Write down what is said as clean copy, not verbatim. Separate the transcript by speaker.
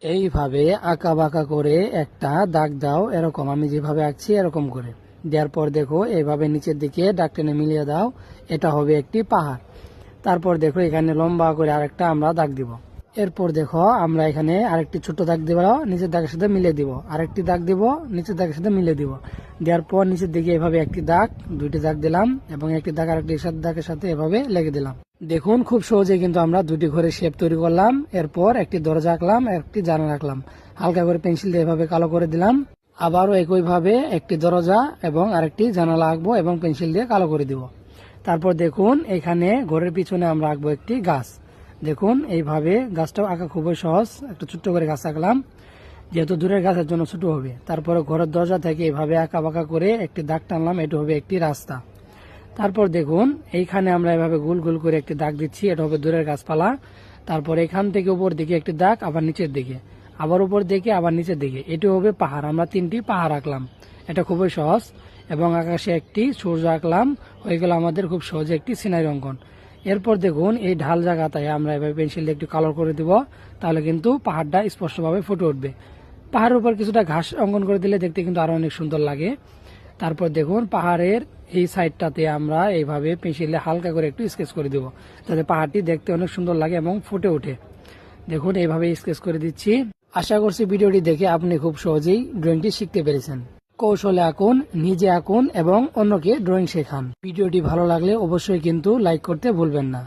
Speaker 1: এইভাবে আঁকা বাঁকা করে একটা দাগ দাও, এরকম আমি যেভাবে আঁকছি এরকম করে দেওয়ার পর দেখো এইভাবে নিচের দিকে দাগ টেনে মিলিয়ে দাও, এটা হবে একটি পাহাড়। তারপর দেখো এখানে লম্বা করে আরেকটা আমরা দাগ দিব। এরপর দেখো আমরা এখানে আরেকটি ছোট দাগ দিব, নিচের দাগের সাথে মিলিয়ে দিব, আরেকটি দাগ দিব, নিচের দাগের সাথে মিলিয়ে দিব। দেওয়ার পর নিচের দিকে এভাবে একটি দাগ, দুইটি দাগ দিলাম এবং একটি দাগ আরেকটি দাগের সাথে এভাবে লেগে দিলাম। দেখুন খুব সহজে কিন্তু আমরা দুটি ঘরের শেপ তৈরি করলাম। এরপর একটি দরজা আঁকলাম, একটি জানালা আঁকলাম, হালকা করে পেন্সিল দিয়ে এভাবে কালো করে দিলাম। আবারও একইভাবে একটি দরজা এবং আরেকটি জানালা আঁকবো এবং পেন্সিল দিয়ে কালো করে দিব। তারপর দেখুন এখানে ঘরের পিছনে আমরা আঁকবো একটি গাছ। দেখুন এইভাবে গাছটাও আঁকা খুবই সহজ, একটু ছোট্ট করে গাছ আঁকলাম, যেহেতু দূরের গাছের জন্য ছোট হবে। তারপরে ঘরের দরজা থেকে এইভাবে আঁকা বাঁকা করে একটি দাগ টানলাম, এটা হবে একটি রাস্তা। তারপর দেখুন এইখানে আমরা এভাবে গোল গোল করে একটি দাগ দিচ্ছি, এটা হবে দূরের গাছপালা। তারপর এখান থেকে উপর দিকে একটি দাগ, আবার নিচের দিকে, আবার উপর দিকে, আবার নিচের দিকে, এটি হবে পাহাড়। আমরা তিনটি পাহাড় আঁকলাম, এটা খুবই সহজ। এবং আকাশে একটি সূর্য আঁকলাম, হয়ে গেল আমাদের খুব সহজে একটি সিনারি অঙ্কন। এরপর দেখুন এই ঢাল জায়গাটায় আমরা এভাবে পেন্সিল দিয়ে একটু কালার করে দিব, তাহলে কিন্তু পাহাড়টা স্পষ্টভাবে ফুটে উঠবে। পাহাড়ের উপর কিছুটা ঘাস অঙ্কন করে দিলে দেখতে কিন্তু আরো অনেক সুন্দর লাগে। তারপর দেখুন পাহাড়ের এই সাইডটাতে আমরা এইভাবে পেন্সিলে হালকা করে একটু স্কেচ করে দেব, যাতে পাহাড়টি দেখতে অনেক সুন্দর লাগে এবং ফুটে ওঠে। দেখুন এইভাবে স্কেচ করে দিচ্ছি। আশা করছি ভিডিওটি দেখে আপনি খুব সহজেই ড্রয়িংটি শিখতে পেরেছেন। কৌশলে আঁকুন, নিজে আঁকুন এবং অন্যকে ড্রয়িং শেখান। ভিডিওটি ভালো লাগলে অবশ্যই কিন্তু লাইক করতে ভুলবেন না।